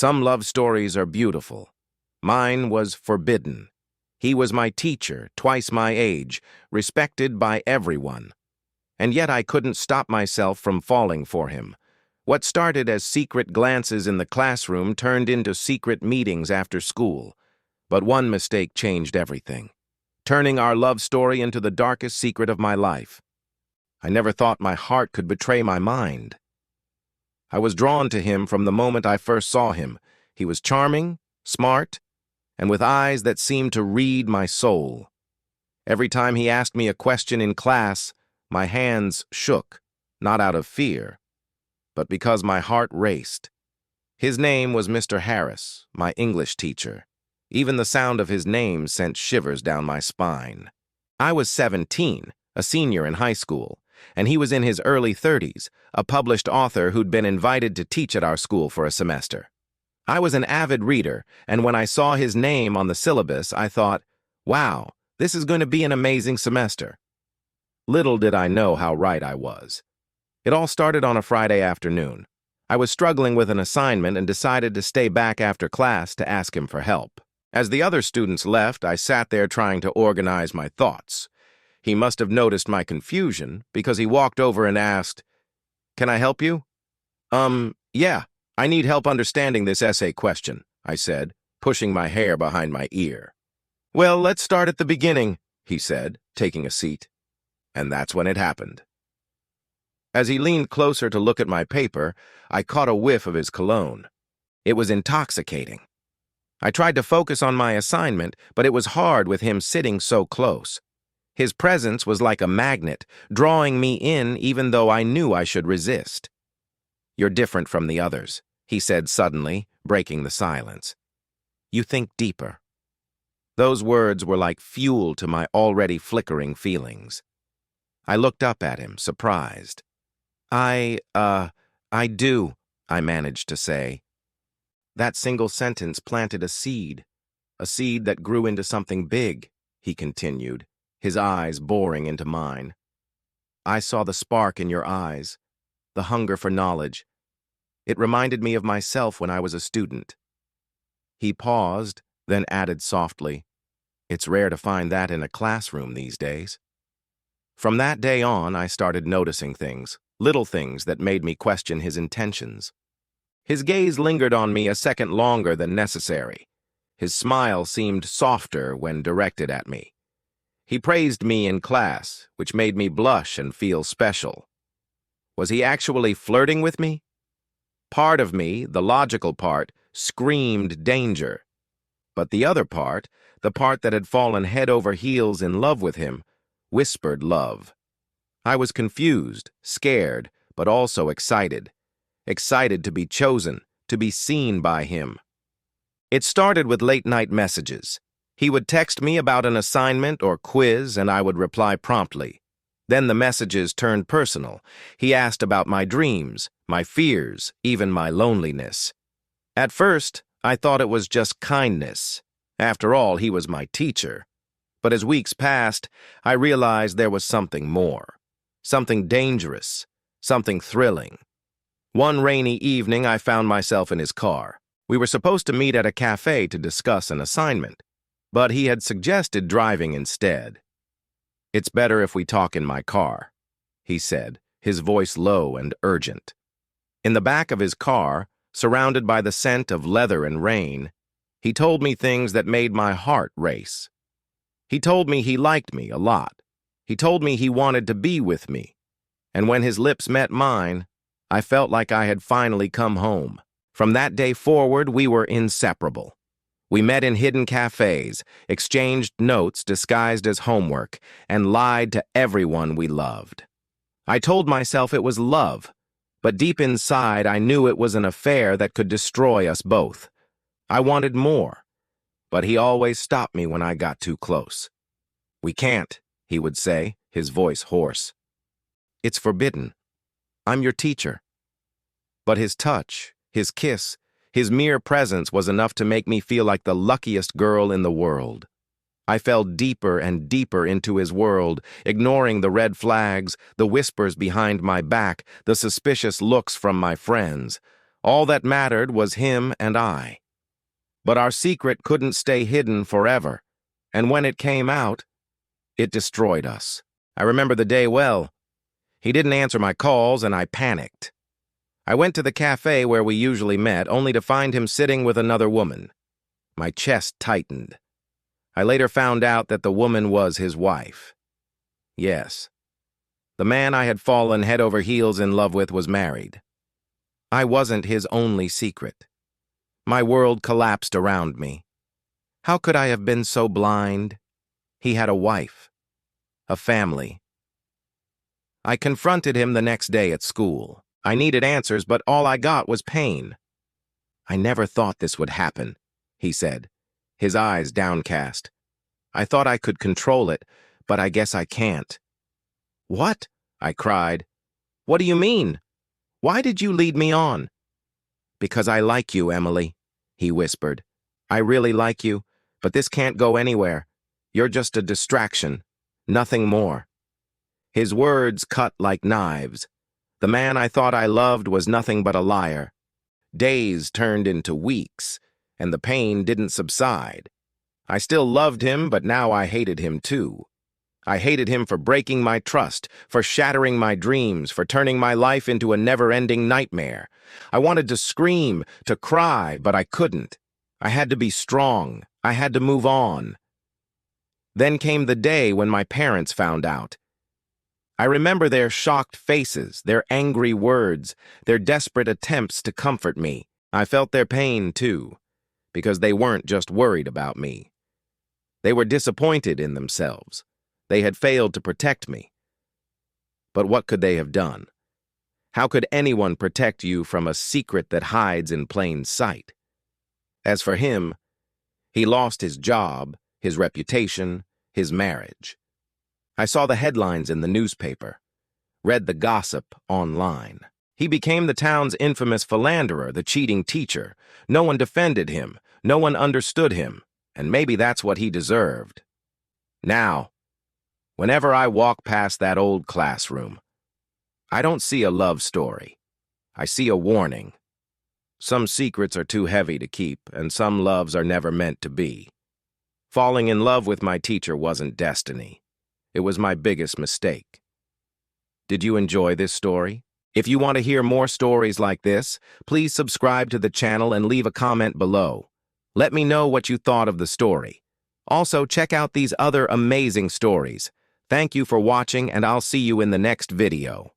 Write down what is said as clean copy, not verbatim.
Some love stories are beautiful. Mine was forbidden. He was my teacher, twice my age, respected by everyone. And yet I couldn't stop myself from falling for him. What started as secret glances in the classroom turned into secret meetings after school. But one mistake changed everything, turning our love story into the darkest secret of my life. I never thought my heart could betray my mind. I was drawn to him from the moment I first saw him. He was charming, smart, and with eyes that seemed to read my soul. Every time he asked me a question in class, my hands shook, not out of fear, but because my heart raced. His name was Mr. Harris, my English teacher. Even the sound of his name sent shivers down my spine. I was 17, a senior in high school, and he was in his early 30s, a published author who'd been invited to teach at our school for a semester. I was an avid reader, and when I saw his name on the syllabus, I thought, wow, this is going to be an amazing semester. Little did I know how right I was. It all started on a Friday afternoon. I was struggling with an assignment and decided to stay back after class to ask him for help. As the other students left, I sat there trying to organize my thoughts. He must have noticed my confusion because he walked over and asked, "Can I help you?" Yeah. I need help understanding this essay question," I said, pushing my hair behind my ear. "Well, let's start at the beginning," he said, taking a seat. And that's when it happened. As he leaned closer to look at my paper, I caught a whiff of his cologne. It was intoxicating. I tried to focus on my assignment, but it was hard with him sitting so close. His presence was like a magnet, drawing me in even though I knew I should resist. "You're different from the others," he said suddenly, breaking the silence. "You think deeper." Those words were like fuel to my already flickering feelings. I looked up at him, surprised. I do," I managed to say. "That single sentence planted a seed that grew into something big," he continued, his eyes boring into mine. "I saw the spark in your eyes, the hunger for knowledge. It reminded me of myself when I was a student." He paused, then added softly, "It's rare to find that in a classroom these days." From that day on, I started noticing things, little things that made me question his intentions. His gaze lingered on me a second longer than necessary. His smile seemed softer when directed at me. He praised me in class, which made me blush and feel special. Was he actually flirting with me? Part of me, the logical part, screamed danger. But the other part, the part that had fallen head over heels in love with him, whispered love. I was confused, scared, but also excited. Excited to be chosen, to be seen by him. It started with late-night messages. He would text me about an assignment or quiz, and I would reply promptly. Then the messages turned personal. He asked about my dreams, my fears, even my loneliness. At first, I thought it was just kindness. After all, he was my teacher. But as weeks passed, I realized there was something more. Something dangerous. Something thrilling. One rainy evening, I found myself in his car. We were supposed to meet at a cafe to discuss an assignment, but he had suggested driving instead. "It's better if we talk in my car," he said, his voice low and urgent. In the back of his car, surrounded by the scent of leather and rain, he told me things that made my heart race. He told me he liked me a lot. He told me he wanted to be with me. And when his lips met mine, I felt like I had finally come home. From that day forward, we were inseparable. We met in hidden cafes, exchanged notes disguised as homework, and lied to everyone we loved. I told myself it was love, but deep inside I knew it was an affair that could destroy us both. I wanted more, but he always stopped me when I got too close. "We can't," he would say, his voice hoarse. "It's forbidden. I'm your teacher." But his touch, his kiss, his mere presence was enough to make me feel like the luckiest girl in the world. I fell deeper and deeper into his world, ignoring the red flags, the whispers behind my back, the suspicious looks from my friends. All that mattered was him and I. But our secret couldn't stay hidden forever, and when it came out, it destroyed us. I remember the day well. He didn't answer my calls, and I panicked. I went to the cafe where we usually met, only to find him sitting with another woman. My chest tightened. I later found out that the woman was his wife. Yes, the man I had fallen head over heels in love with was married. I wasn't his only secret. My world collapsed around me. How could I have been so blind? He had a wife, a family. I confronted him the next day at school. I needed answers, but all I got was pain. "I never thought this would happen," he said, his eyes downcast. "I thought I could control it, but I guess I can't." "What?" I cried. "What do you mean? Why did you lead me on?" "Because I like you, Emily," he whispered. "I really like you, but this can't go anywhere. You're just a distraction, nothing more." His words cut like knives. The man I thought I loved was nothing but a liar. Days turned into weeks, and the pain didn't subside. I still loved him, but now I hated him too. I hated him for breaking my trust, for shattering my dreams, for turning my life into a never-ending nightmare. I wanted to scream, to cry, but I couldn't. I had to be strong. I had to move on. Then came the day when my parents found out. I remember their shocked faces, their angry words, their desperate attempts to comfort me. I felt their pain, too, because they weren't just worried about me. They were disappointed in themselves. They had failed to protect me. But what could they have done? How could anyone protect you from a secret that hides in plain sight? As for him, he lost his job, his reputation, his marriage. I saw the headlines in the newspaper, read the gossip online. He became the town's infamous philanderer, the cheating teacher. No one defended him, no one understood him, and maybe that's what he deserved. Now, whenever I walk past that old classroom, I don't see a love story. I see a warning. Some secrets are too heavy to keep, and some loves are never meant to be. Falling in love with my teacher wasn't destiny. It was my biggest mistake. Did you enjoy this story? If you want to hear more stories like this, please subscribe to the channel and leave a comment below. Let me know what you thought of the story. Also, check out these other amazing stories. Thank you for watching, and I'll see you in the next video.